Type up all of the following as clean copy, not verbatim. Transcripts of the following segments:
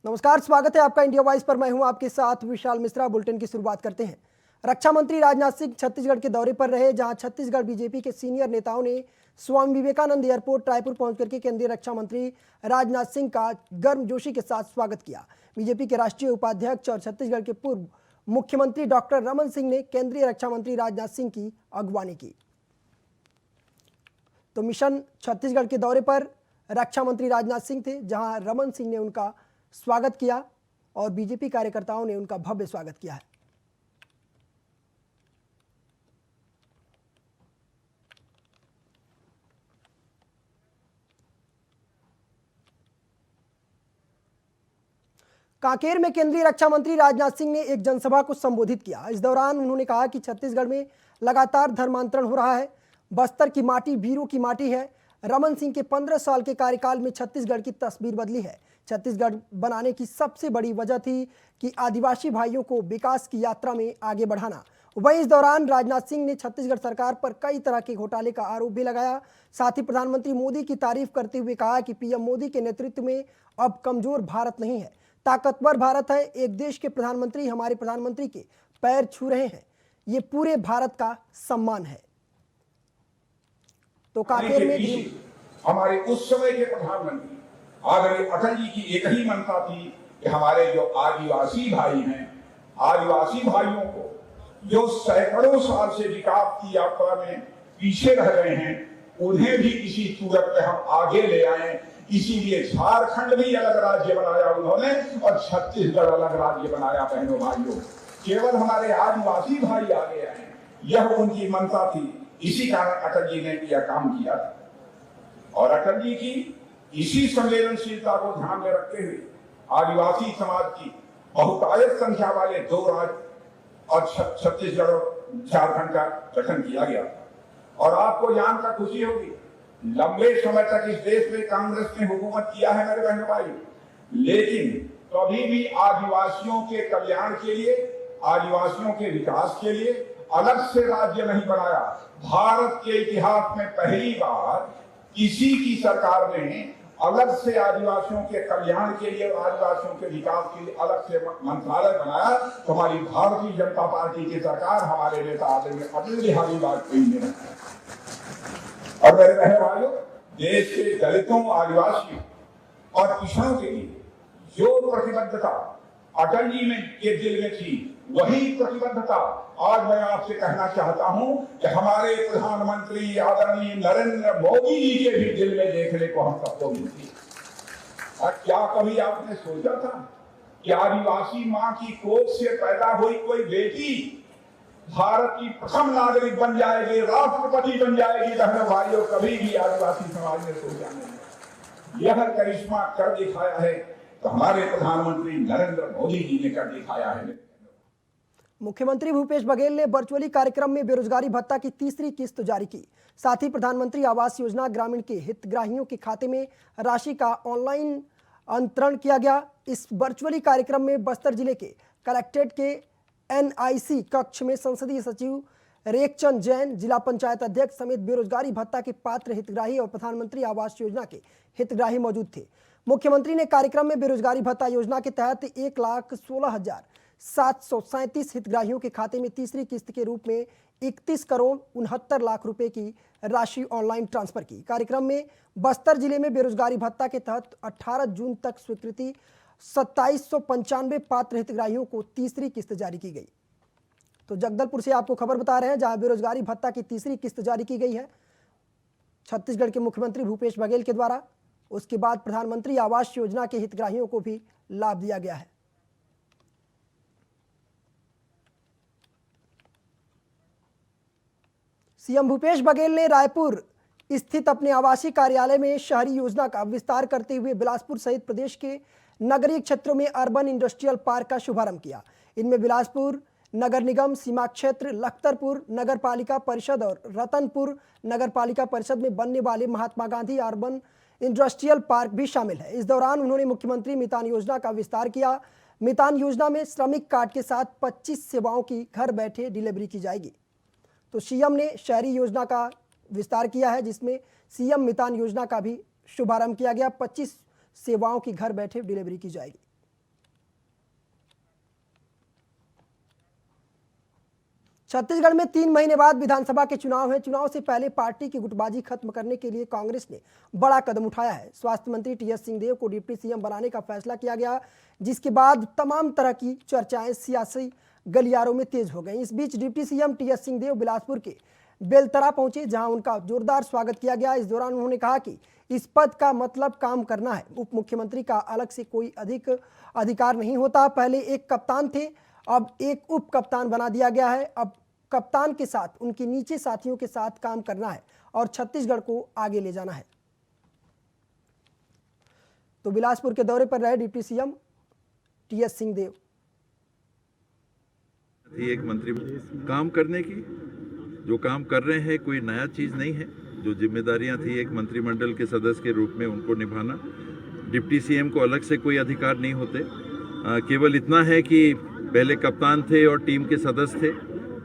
नमस्कार, स्वागत है आपका इंडिया वॉइस पर। मैं हूं आपके साथ विशाल मिश्रा। बुलेटिन की शुरुआत करते हैं। रक्षा मंत्री राजनाथ सिंह छत्तीसगढ़ के दौरे पर रहे, जहां छत्तीसगढ़ बीजेपी के सीनियर नेताओं ने स्वामी विवेकानंद एयरपोर्ट रायपुर पहुंचकर के केंद्रीय रक्षा मंत्री राजनाथ सिंह का गर्मजोशी के साथ स्वागत किया। बीजेपी के राष्ट्रीय उपाध्यक्ष और छत्तीसगढ़ के पूर्व मुख्यमंत्री डॉक्टर रमन सिंह ने केंद्रीय रक्षा मंत्री राजनाथ सिंह की अगवानी की। तो मिशन छत्तीसगढ़ के दौरे पर रक्षा मंत्री राजनाथ सिंह थे, जहां रमन सिंह ने उनका स्वागत किया और बीजेपी कार्यकर्ताओं ने उनका भव्य स्वागत किया है। कांकेर में केंद्रीय रक्षा मंत्री राजनाथ सिंह ने एक जनसभा को संबोधित किया। इस दौरान उन्होंने कहा कि छत्तीसगढ़ में लगातार धर्मांतरण हो रहा है। बस्तर की माटी वीरों की माटी है। रमन सिंह के 15 साल के कार्यकाल में छत्तीसगढ़ की तस्वीर बदली है। छत्तीसगढ़ बनाने की सबसे बड़ी वजह थी कि आदिवासी भाइयों को विकास की यात्रा में आगे बढ़ाना। वहीं इस दौरान राजनाथ सिंह ने छत्तीसगढ़ सरकार पर कई तरह के घोटाले का आरोप भी लगाया। साथ ही प्रधानमंत्री मोदी की तारीफ करते हुए कहा कि पीएम मोदी के नेतृत्व में अब कमजोर भारत नहीं है, ताकतवर भारत है। एक देश के प्रधानमंत्री हमारे प्रधानमंत्री के पैर छू रहे हैं, ये पूरे भारत का सम्मान है। तो कांकेर में हमारे उस समय के प्रधानमंत्री आदरणीय अटल जी की एक ही मंशा थी कि हमारे जो आदिवासी भाई हैं, आदिवासी भाइयों को जो सैकड़ों साल से विकास की यात्रा में पीछे रह गए हैं, उन्हें भी इसी सूरत में हम आगे ले आए। इसीलिए झारखंड भी अलग राज्य बनाया उन्होंने और छत्तीसगढ़ अलग राज्य बनाया। बहनों भाइयों, केवल हमारे आदिवासी भाई आगे आए, यह उनकी मंशा थी। इसी कारण अटल जी ने यह काम किया था और अटल जी की इसी संवेदनशीलता को ध्यान में रखते हुए आदिवासी समाज की बहुतायत संख्या वाले 2 राज्य और छत्तीसगढ़ और झारखंड का गठन किया गया। और आपको जानकर खुशी होगी, लंबे समय तक इस देश में कांग्रेस ने हुकूमत किया है मेरे बहनों भाई, लेकिन कभी भी आदिवासियों के कल्याण के लिए, आदिवासियों के विकास के लिए अलग से राज्य नहीं बनाया। भारत के इतिहास में पहली बार किसी की सरकार ने अलग से आदिवासियों के कल्याण के लिए, आदिवासियों के विकास के लिए अलग से मंत्रालय बनाया। तो हमारी भारतीय जनता पार्टी की सरकार, हमारे नेता आदरणीय अटल बिहारी वाजपेयी ने रखा। और मेरे बहन भाइयों, देश के दलितों, आदिवासियों और पिछड़ों के लिए जो प्रतिबद्धता अटल जी में के दिल में थी, वही प्रतिबद्धता आज मैं आपसे कहना चाहता हूं कि हमारे प्रधानमंत्री आदरणीय नरेंद्र मोदी जी के भी दिल में देखने को हम सबको मिलती है। क्या कभी आपने सोचा था कि आदिवासी मां की कोख से पैदा हुई कोई बेटी भारत की प्रथम नागरिक बन जाएगी, राष्ट्रपति बन जाएगी? बहनों भाइयों, कभी भी आदिवासी समाज ने सोचा नहीं। यह करिश्मा कर दिखाया है तो हमारे प्रधानमंत्री नरेंद्र मोदी जी ने कर दिखाया है। मुख्यमंत्री भूपेश बघेल ने वर्चुअली कार्यक्रम में बेरोजगारी भत्ता की तीसरी किस्त जारी की। साथ ही प्रधानमंत्री आवास योजना ग्रामीण के हितग्राहियों के खाते में राशि का ऑनलाइन अंतरण किया गया। इस वर्चुअली कार्यक्रम में बस्तर जिले के कलेक्ट्रेट के एनआईसी कक्ष में संसदीय सचिव रेखचंद जैन, जिला पंचायत अध्यक्ष समेत बेरोजगारी भत्ता के पात्र हितग्राही और प्रधानमंत्री आवास योजना के हितग्राही मौजूद थे। मुख्यमंत्री ने कार्यक्रम में बेरोजगारी भत्ता योजना के तहत 1,16,737 हितग्राहियों के खाते में तीसरी किस्त के रूप में 31 करोड़ 69 लाख रुपए की राशि ऑनलाइन ट्रांसफर की। कार्यक्रम में बस्तर जिले में बेरोजगारी भत्ता के तहत 18 जून तक स्वीकृति 2795 पात्र हितग्राहियों को तीसरी किस्त जारी की गई। तो जगदलपुर से आपको खबर बता रहे हैं, जहां बेरोजगारी भत्ता की तीसरी किस्त जारी की गई है छत्तीसगढ़ के मुख्यमंत्री भूपेश बघेल के द्वारा। उसके बाद प्रधानमंत्री आवास योजना के हितग्राहियों को भी लाभ दिया गया है। सीएम भूपेश बघेल ने रायपुर स्थित अपने आवासीय कार्यालय में शहरी योजना का विस्तार करते हुए बिलासपुर सहित प्रदेश के नगरीय क्षेत्रों में अर्बन इंडस्ट्रियल पार्क का शुभारंभ किया। इनमें बिलासपुर नगर निगम सीमा क्षेत्र, लखतरपुर नगर पालिका परिषद और रतनपुर नगर पालिका परिषद में बनने वाले Mahatma Gandhi urban industrial park भी शामिल है। इस दौरान उन्होंने मुख्यमंत्री मितान योजना का विस्तार किया। मितान योजना में श्रमिक कार्ड के साथ 25 सेवाओं की घर बैठे डिलीवरी की जाएगी। तो सीएम ने शहरी योजना का विस्तार किया है, जिसमें सीएम मितान योजना का भी शुभारंभ किया गया। 25 सेवाओं की घर बैठे डिलीवरी की जाएगी। छत्तीसगढ़ में 3 महीने बाद विधानसभा के चुनाव हैं। चुनाव से पहले पार्टी की गुटबाजी खत्म करने के लिए कांग्रेस ने बड़ा कदम उठाया है। स्वास्थ्य मंत्री टीएस सिंहदेव को डिप्टी सीएम बनाने का फैसला किया गया, जिसके बाद तमाम तरह की चर्चाएं सियासी गलियारों में तेज हो गई। इस बीच deputy CM TS Singhdeo Bilaspur के बेलतरा पहुंचे, जहां उनका जोरदार स्वागत किया गया। इस दौरान उन्होंने कहा कि इस पद का मतलब काम करना है। उप मुख्यमंत्री का अलग से कोई अधिक अधिकार नहीं होता। पहले एक कप्तान थे, अब एक उप कप्तान बना दिया गया है। अब कप्तान के साथ उनके नीचे साथियों के साथ काम करना है और छत्तीसगढ़ को आगे ले जाना है। तो बिलासपुर के दौरे पर रहे डिप्टी सीएम टीएस सिंहदेव। एक मंत्री काम करने की जो काम कर रहे हैं कोई नया चीज नहीं है। जो जिम्मेदारियां थी एक मंत्रिमंडल के सदस्य के रूप में उनको निभाना, डिप्टी सीएम को अलग से कोई अधिकार नहीं होते। केवल इतना है कि पहले कप्तान थे और टीम के सदस्य थे,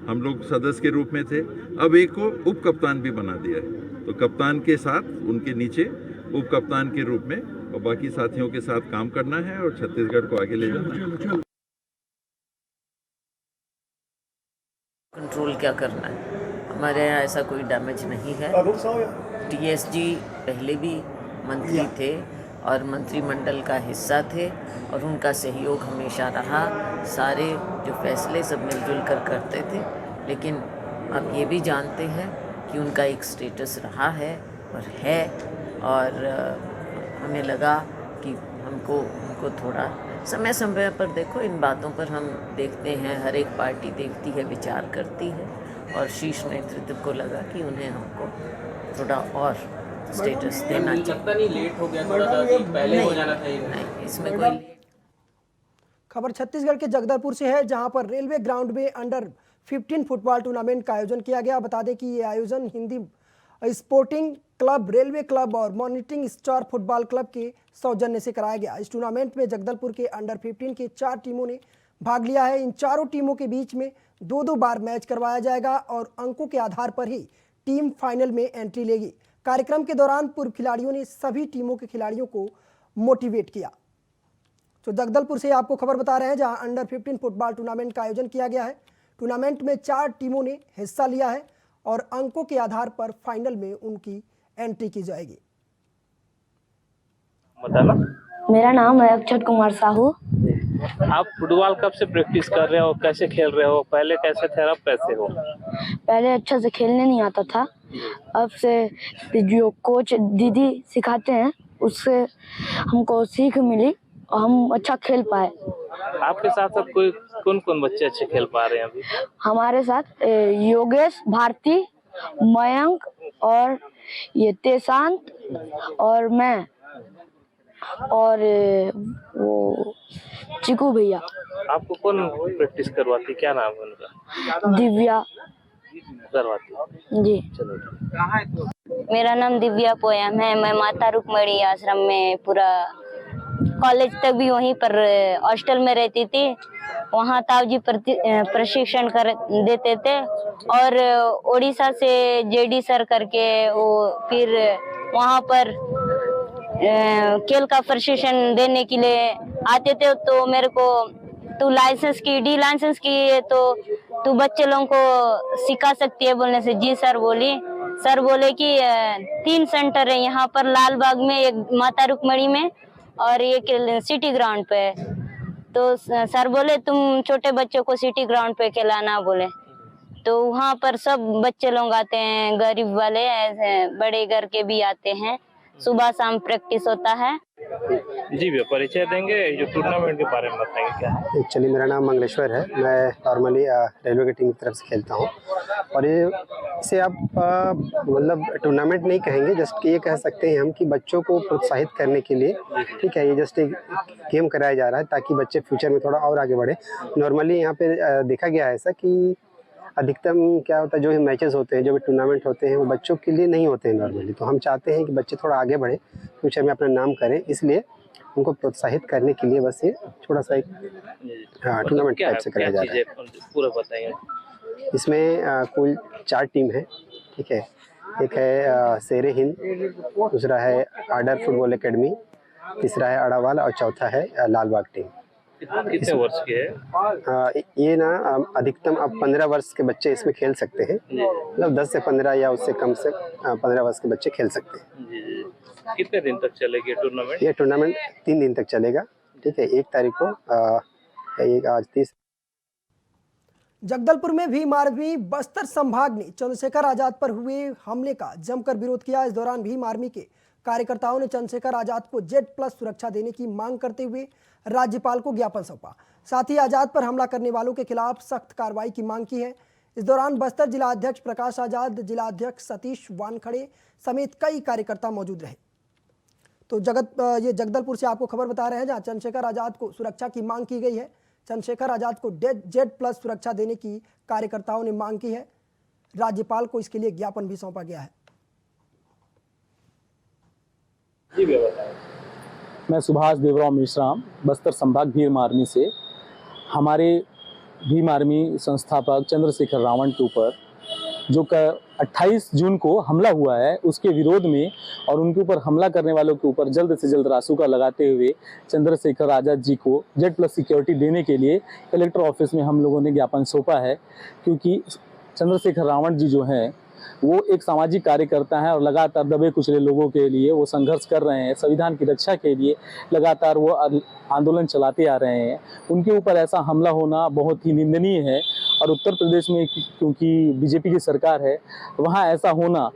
हम लोग सदस्य के रूप में थे। अब एक को उप कप्तान भी बना दिया है, तो कप्तान के साथ उनके नीचे उप कप्तान के रूप में और बाकी साथियों के साथ काम करना है और छत्तीसगढ़ को आगे ले जाना है। कंट्रोल क्या करना है, हमारे यहाँ ऐसा कोई डैमेज नहीं है। टीएसजी पहले भी मंत्री थे और मंत्रिमंडल का हिस्सा थे और उनका सहयोग हमेशा रहा। सारे जो फैसले सब मिलजुल कर करते थे, लेकिन अब ये भी जानते हैं कि उनका एक स्टेटस रहा है और हमें लगा कि हमको थोड़ा समय समय पर देखो, इन बातों पर हम देखते हैं, हर एक पार्टी देखती है, विचार करती है और शीर्ष नेतृत्व को लगा कि उन्हें हमको थोड़ा और स्टेटस देना चाहिए। लगता नहीं लेट हो गया थोड़ा सा, कि पहले हो जाना था? नहीं, इसमें कोई। खबर छत्तीसगढ़ के जगदलपुर से है, जहां पर रेलवे ग्राउंड में अंडर 15 फुटबॉल टूर्नामेंट का आयोजन किया गया। बता दें कि ये आयोजन Hindi sporting club, railway club और मॉनिटरिंग स्टार फुटबॉल क्लब के सौजन्य से कराया गया। इस टूर्नामेंट में जगदलपुर के अंडर 15 के 4 टीमों ने भाग लिया है। इन चारों टीमों के बीच में 2-2 बार मैच करवाया जाएगा और अंकों के आधार पर ही टीम फाइनल में एंट्री लेगी। कार्यक्रम के दौरान पूर्व खिलाड़ियों ने सभी टीमों के खिलाड़ियों को मोटिवेट किया। तो जगदलपुर से आपको खबर बता रहे हैं, जहां अंडर 15 फुटबॉल टूर्नामेंट का आयोजन किया गया है। टूर्नामेंट में 4 टीमों ने हिस्सा लिया है और अंकों के आधार पर फाइनल में उनकी एंट्री की जाएगी। बताना। मेरा नाम है अक्षत कुमार साहू। आप फुटबॉल कब से प्रैक्टिस कर रहे हो, कैसे खेल रहे हो? पहले कैसे थे, अब कैसे हो? पहले अच्छा से खेलने नहीं आता था, अब से जो कोच दीदी सिखाते हैं उससे हमको सीख मिली और हम अच्छा खेल पाए। आपके साथ साथ कोई कौन कौन बच्चे अच्छे खेल पा रहे हैं अभी? हमारे साथ योगेश, भारती, मयंक और ये तेशांत और मैं और वो चिकू भैया। आपको कौन प्रैक्टिस करवाती, क्या नाम है उनका? दिव्या करवाती जी। चलो। मेरा नाम दिव्या पोयम है। मैं माता रुक्मणी आश्रम में पूरा कॉलेज तक भी वहीं पर हॉस्टल में रहती थी। वहाँ ताऊजी प्रशिक्षण कर देते थे और उड़ीसा से जेडी सर करके वो फिर वहाँ पर खेल का प्रशिक्षण देने के लिए आते थे। तो मेरे को तू लाइसेंस की डी लाइसेंस की है तो तू बच्चे लोगों को सिखा सकती है बोलने से जी सर बोली। सर बोले कि 3 सेंटर है यहाँ पर, लाल बाग में, एक माता रुक्मणी में और एक सिटी ग्राउंड पे है। तो सर बोले तुम छोटे बच्चों को सिटी ग्राउंड पे खिलाना बोले। तो वहाँ पर सब बच्चे लोग आते हैं, गरीब वाले, ऐसे बड़े घर के भी आते हैं। सुबह शाम प्रैक्टिस होता है। जी भैया, परिचय देंगे, जो टूर्नामेंट के बारे में बताएंगे क्या है? एक्चुअली मेरा नाम मंगलेश्वर है। मैं नॉर्मली रेलवे की टीम की तरफ से खेलता हूँ और इसे आप मतलब टूर्नामेंट नहीं कहेंगे, जस्ट ये कह सकते हैं हम कि बच्चों को प्रोत्साहित करने के लिए, ठीक है, ये जस्ट एक गेम कराया जा रहा है ताकि बच्चे फ्यूचर में थोड़ा और आगे बढ़े। नॉर्मली यहाँ पे देखा गया है ऐसा कि अधिकतम क्या होता है, जो भी मैचेस होते हैं, जो भी टूर्नामेंट होते हैं, वो बच्चों के लिए नहीं होते हैं नॉर्मली। तो हम चाहते हैं कि बच्चे थोड़ा आगे बढ़े, फ्यूचर में अपना नाम करें, इसलिए उनको प्रोत्साहित करने के लिए बस ये थोड़ा सा एक टूर्नामेंट टाइप से कराया जा रहा है। पूरा बताइए। इसमें कुल 4 टीम है, ठीक है। एक है शेरे हिंद, दूसरा है आर्डर फुटबॉल एकेडमी, तीसरा है अड़ावाल और चौथा है लालबाग टीम। कितने वर्ष के है? ये ना अधिकतम अब 15 वर्ष के बच्चे इसमें खेल सकते हैं, मतलब 10 से 15 या उससे कम से 15 वर्ष के बच्चे खेल सकते हैं। जी जी। कितने दिन तक चलेगी टूर्नामेंट? ये टूर्नामेंट 3 दिन तक चलेगा। ठीक है, 1 तारीख को आज 30। जगदलपुर में भीम आर्मी बस्तर संभाग ने चंद्रशेखर आजाद पर हुए हमले का जमकर विरोध किया। इस दौरान भीम आर्मी के कार्यकर्ताओं ने चंद्रशेखर आजाद को Z+ सुरक्षा देने की मांग करते हुए राज्यपाल को ज्ञापन सौंपा। साथ ही आजाद पर हमला करने वालों के खिलाफ सख्त कार्रवाई की मांग की है। इस दौरान बस्तर जिला अध्यक्ष प्रकाश आजाद, जिला अध्यक्ष सतीश वानखड़े समेत कई कार्यकर्ता मौजूद रहे। तो ये जगदलपुर से आपको खबर बता रहे हैं, जहां चंद्रशेखर आजाद को सुरक्षा की मांग की गई है। चंद्रशेखर आजाद को Z+ सुरक्षा देने की कार्यकर्ताओं ने मांग की है। राज्यपाल को इसके लिए ज्ञापन भी सौंपा गया है। जी बताएं। मैं सुभाष देवराव मेश्राम, बस्तर संभाग भीम आर्मी से। हमारे भीम आर्मी संस्थापक चंद्रशेखर रावण के ऊपर जो 28 जून को हमला हुआ है, उसके विरोध में और उनके ऊपर हमला करने वालों के ऊपर जल्द से जल्द रासुका लगाते हुए चंद्रशेखर आजाद जी को Z+ सिक्योरिटी देने के लिए कलेक्टर ऑफिस में हम लोगों ने ज्ञापन सौंपा है। क्योंकि चंद्रशेखर रावण जी जो हैं वो एक सामाजिक कार्यकर्ता हैं और लगातार दबे कुचले लोगों के लिए वो संघर्ष कर रहे हैं। संविधान की रक्षा के लिए लगातार वो आंदोलन चलाते आ रहे हैं। उनके ऊपर ऐसा हमला होना बहुत ही निंदनीय है। और उत्तर प्रदेश में क्योंकि बीजेपी की सरकार है, वहाँ ऐसा होना,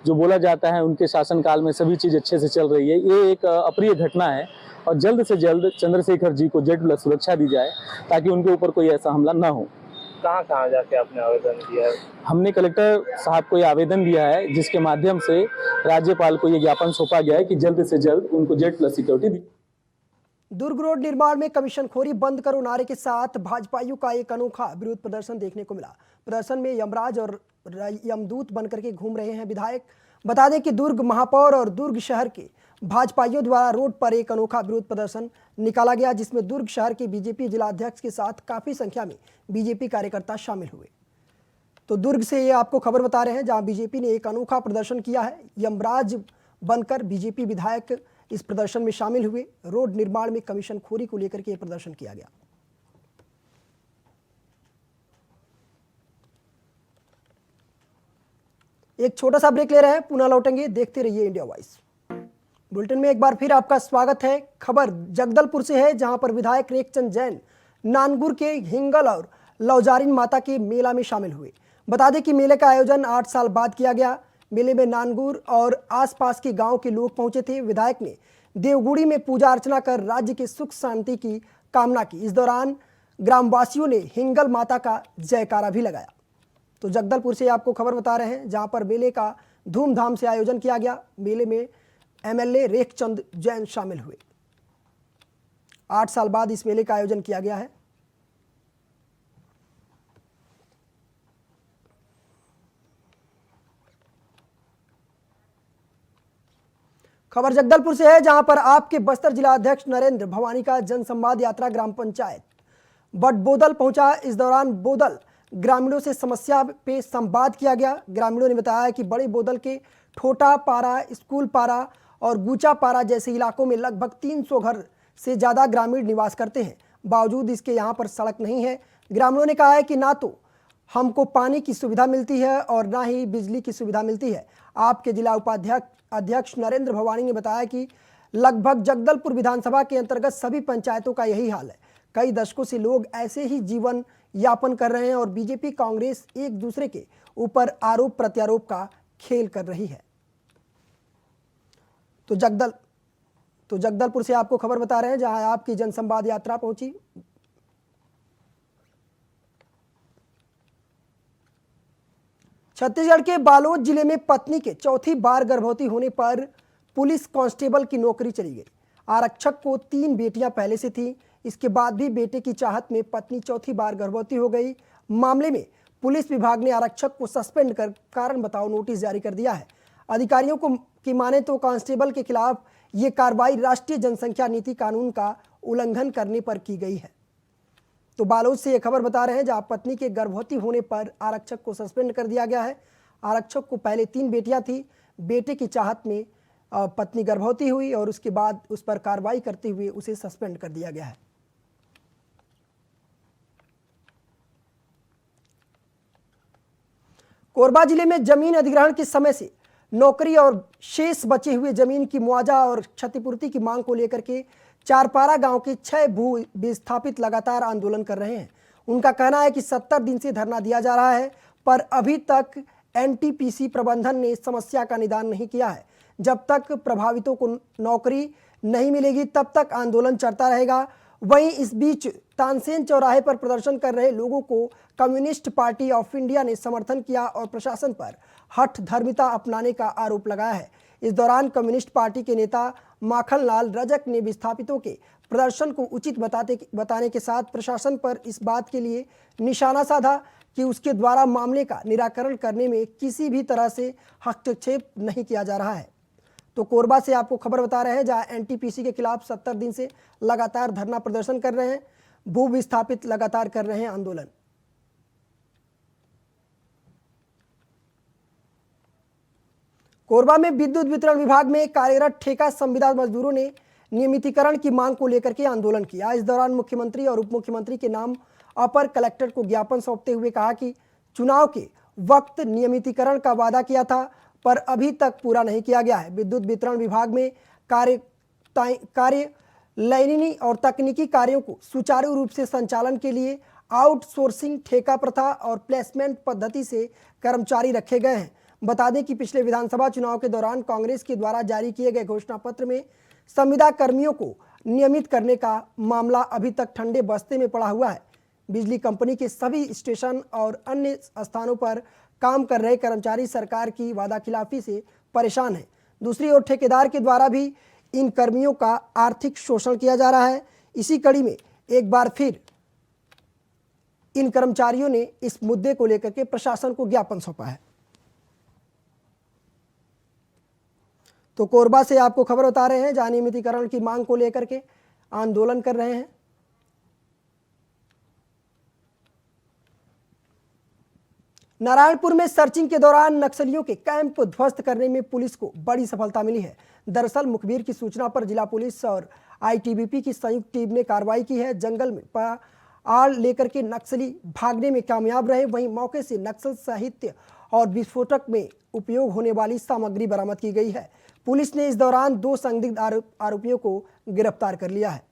जो बोला जाता है उनके शासनकाल में सभी चीज़ अच्छे से चल रही है, ये एक अप्रिय घटना है। और जल्द से जल्द चंद्रशेखर जी को Z+ सुरक्षा दी जाए ताकि उनके ऊपर कोई ऐसा हमला ना हो। कहाँ जाके आपने आवेदन दिया है? हमने कलेक्टर साहब को ये आवेदन दिया है, जिसके माध्यम से राज्यपाल को ये ज्ञापन सौंपा गया है कि जल्द से जल्द उनको Z+ सिक्योरिटी दी। दुर्ग रोड निर्माण में कमीशनखोरी बंद करो नारे के साथ भाजपाइयों का एक अनोखा विरोध प्रदर्शन देखने को मिला। प्रदर्शन में यमराज और यमदूत बनकर के घूम रहे हैं विधायक। बता दें कि दुर्ग महापौर और दुर्ग शहर के भाजपाइयों द्वारा रोड पर एक अनोखा विरोध प्रदर्शन निकाला गया, जिसमें दुर्ग शहर के बीजेपी जिलाध्यक्ष के साथ काफी संख्या में बीजेपी कार्यकर्ता शामिल हुए। तो दुर्ग से ये आपको खबर बता रहे हैं, जहां बीजेपी ने एक अनोखा प्रदर्शन किया है। यमराज बनकर बीजेपी विधायक इस प्रदर्शन में शामिल हुए। रोड निर्माण में कमीशनखोरी को लेकर के प्रदर्शन किया गया। एक छोटा सा ब्रेक ले रहे हैं, पुनः लौटेंगे। देखते रहिए इंडिया वॉइस। बुलेटिन में एक बार फिर आपका स्वागत है। खबर जगदलपुर से है, जहां पर विधायक रेखचंद जैन नानगुर के हिंगल और लौजारिन माता के मेला में शामिल हुए। बता दें कि मेले का आयोजन 8 साल बाद किया गया। मेले में नानगुर और आसपास के गांव के लोग पहुंचे थे। विधायक ने देवगुड़ी में पूजा अर्चना कर राज्य के सुख शांति की कामना की। इस दौरान ग्रामवासियों ने हिंगल माता का जयकारा भी लगाया। तो जगदलपुर से आपको खबर बता रहे हैं, जहां पर मेले का धूमधाम से आयोजन किया गया। मेले में MLA रेखचंद जैन शामिल हुए। 8 साल बाद इस मेले का आयोजन किया गया है। खबर जगदलपुर से है, जहां पर आपके बस्तर जिला अध्यक्ष नरेंद्र भवानी का जनसंवाद यात्रा ग्राम पंचायत बटबोदल पहुंचा। इस दौरान बोदल ग्रामीणों से समस्या पे संवाद किया गया। ग्रामीणों ने बताया कि बड़े बोदल के ठोटा पारा, स्कूल पारा और गुचा पारा जैसे इलाकों में लगभग 300 घर से ज़्यादा ग्रामीण निवास करते हैं। बावजूद इसके यहाँ पर सड़क नहीं है। ग्रामीणों ने कहा है कि ना तो हमको पानी की सुविधा मिलती है और ना ही बिजली की सुविधा मिलती है। आपके जिला अध्यक्ष नरेंद्र भवानी ने बताया कि लगभग जगदलपुर विधानसभा के अंतर्गत सभी पंचायतों का यही हाल है। कई दशकों से लोग ऐसे ही जीवन यापन कर रहे हैं और बीजेपी कांग्रेस एक दूसरे के ऊपर आरोप प्रत्यारोप का खेल कर रही है। तो जगदलपुर से आपको खबर बता रहे हैं, जहां आपकी जनसंवाद यात्रा पहुंची। छत्तीसगढ़ के बालोद जिले में पत्नी के चौथी बार गर्भवती होने पर पुलिस कांस्टेबल की नौकरी चली गई। आरक्षक को 3 बेटियां पहले से थी। इसके बाद भी बेटे की चाहत में पत्नी चौथी बार गर्भवती हो गई। मामले में पुलिस विभाग ने आरक्षक को सस्पेंड कर कारण बताओ नोटिस जारी कर दिया है। अधिकारियों की माने तो कांस्टेबल के खिलाफ ये कार्रवाई राष्ट्रीय जनसंख्या नीति कानून का उल्लंघन करने पर की गई है। तो बालोद से ये खबर बता रहे हैं, जहां पत्नी के गर्भवती होने पर आरक्षक को सस्पेंड कर दिया गया है। आरक्षक को पहले 3 बेटियां थी। बेटे की चाहत में पत्नी गर्भवती हुई और उसके बाद उस पर कार्रवाई करते हुए उसे सस्पेंड कर दिया गया है। कोरबा जिले में जमीन अधिग्रहण के समय से नौकरी और शेष बचे हुए जमीन की मुआवजा और क्षतिपूर्ति की मांग को लेकर के चारपारा गांव के 6 भू विस्थापित लगातार आंदोलन कर रहे हैं। उनका कहना है कि 70 दिन से धरना दिया जा रहा है, पर अभी तक एनटीपीसी प्रबंधन ने समस्या का निदान नहीं किया है। जब तक प्रभावितों को नौकरी नहीं मिलेगी तब तक आंदोलन चलता रहेगा। वहीं इस बीच तानसेन चौराहे पर प्रदर्शन कर रहे लोगों को कम्युनिस्ट पार्टी ऑफ इंडिया ने समर्थन किया और प्रशासन पर हठ धर्मिता अपनाने का आरोप लगाया है। इस दौरान कम्युनिस्ट पार्टी के नेता माखनलाल रजक ने विस्थापितों के प्रदर्शन को उचित बताने के साथ प्रशासन पर इस बात के लिए निशाना साधा कि उसके द्वारा मामले का निराकरण करने में किसी भी तरह से हस्तक्षेप नहीं किया जा रहा है। तो कोरबा से आपको खबर बता रहे हैं, जहां एनटीपीसी के खिलाफ 70 दिन से लगातार धरना प्रदर्शन कर रहे हैं, भू विस्थापित लगातार कर रहे हैं आंदोलन। कोरबा में विद्युत वितरण विभाग में कार्यरत ठेका संविदा मजदूरों ने नियमितीकरण की मांग को लेकर के आंदोलन किया। इस दौरान मुख्यमंत्री और उप मुख्यमंत्री के नाम अपर कलेक्टर को ज्ञापन सौंपते हुए कहा कि चुनाव के वक्त नियमितीकरण का वादा किया था, पर अभी तक पूरा नहीं किया गया है। विद्युत वितरण विभाग में कार्य लाइनिंग और तकनीकी कार्यों को सुचारू रूप से संचालन के लिए आउटसोर्सिंग, ठेका प्रथा और प्लेसमेंट पद्धति से कर्मचारी रखे गए हैं। बता दें कि पिछले विधानसभा चुनाव के दौरान कांग्रेस के द्वारा जारी किए गए घोषणा पत्र में संविदा कर्मियों को नियमित करने का मामला अभी तक ठंडे बस्ते में पड़ा हुआ है। बिजली कंपनी के सभी स्टेशन और अन्य स्थानों पर काम कर रहे कर्मचारी सरकार की वादाखिलाफी से परेशान हैं। दूसरी ओर ठेकेदार के द्वारा भी इन कर्मियों का आर्थिक शोषण किया जा रहा है। इसी कड़ी में एक बार फिर इन कर्मचारियों ने इस मुद्दे को लेकर के प्रशासन को ज्ञापन सौंपा है। तो कोरबा से आपको खबर बता रहे हैं, जहां नियमितीकरण की मांग को लेकर के आंदोलन कर रहे हैं। नारायणपुर में सर्चिंग के दौरान नक्सलियों के कैंप ध्वस्त करने में पुलिस को बड़ी सफलता मिली है। दरअसल मुखबिर की सूचना पर जिला पुलिस और आईटीबीपी की संयुक्त टीम ने कार्रवाई की है। जंगल में आड़ लेकर के नक्सली भागने में कामयाब रहे। वहीं मौके से नक्सल साहित्य और विस्फोटक में उपयोग होने वाली सामग्री बरामद की गई है। पुलिस ने इस दौरान 2 संदिग्ध आरोपियों को गिरफ्तार कर लिया है।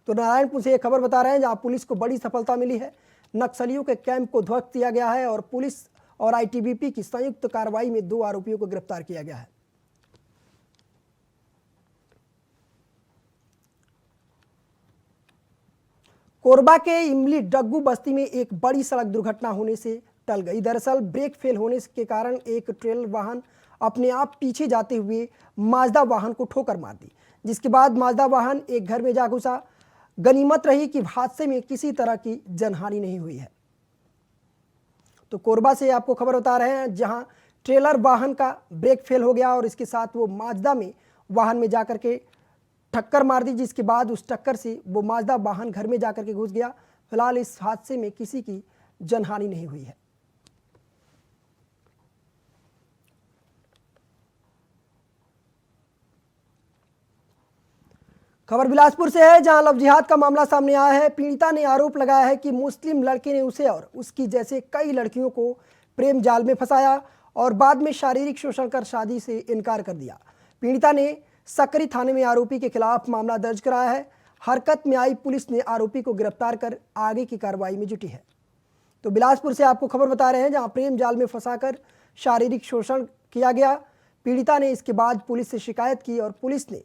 तो नारायणपुर से एक खबर बता रहे हैं, जहां पुलिस को बड़ी सफलता मिली है। नक्सलियों के कैंप को ध्वस्त किया गया है और पुलिस और आईटीबीपी की संयुक्त कार्रवाई में 2 आरोपियों को गिरफ्तार किया गया है। कोरबा के इमली डग्गू बस्ती में एक बड़ी सड़क दुर्घटना होने से टल गई। दरअसल ब्रेक फेल होने के कारण एक ट्रेलर वाहन अपने आप पीछे जाते हुए माजदा वाहन को ठोकर मार दी, जिसके बाद माजदा वाहन एक घर में जा घुसा। गनीमत रही कि हादसे में किसी तरह की जनहानि नहीं हुई है। तो कोरबा से आपको खबर बता रहे हैं, जहां ट्रेलर वाहन का ब्रेक फेल हो गया और इसके साथ वो माजदा में वाहन में जाकर के टक्कर मार दी, जिसके बाद उस टक्कर से वो माजदा वाहन घर में जाकर के घुस गया। फिलहाल इस हादसे में किसी की जनहानि नहीं हुई है। खबर बिलासपुर से है, जहां लव जिहाद का मामला सामने आया है। पीड़िता ने आरोप लगाया है कि मुस्लिम लड़के ने उसे और उसकी जैसे कई लड़कियों को प्रेम जाल में फंसाया और बाद में शारीरिक शोषण कर शादी से इनकार कर दिया। पीड़िता ने सकरी थाने में आरोपी के खिलाफ मामला दर्ज कराया है। हरकत में आई पुलिस ने आरोपी को गिरफ्तार कर आगे की कार्रवाई में जुटी है। तो बिलासपुर से आपको खबर बता रहे हैं, जहां प्रेम जाल में फंसाकर शारीरिक शोषण किया गया। पीड़िता ने इसके बाद पुलिस से शिकायत की और पुलिस ने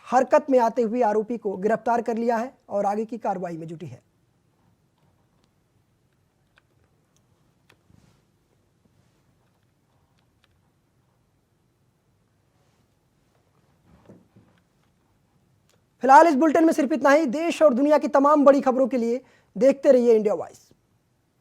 हरकत में आते हुए आरोपी को गिरफ्तार कर लिया है और आगे की कार्रवाई में जुटी है। फिलहाल इस बुलेटिन में सिर्फ इतना ही। देश और दुनिया की तमाम बड़ी खबरों के लिए देखते रहिए इंडिया वॉइस।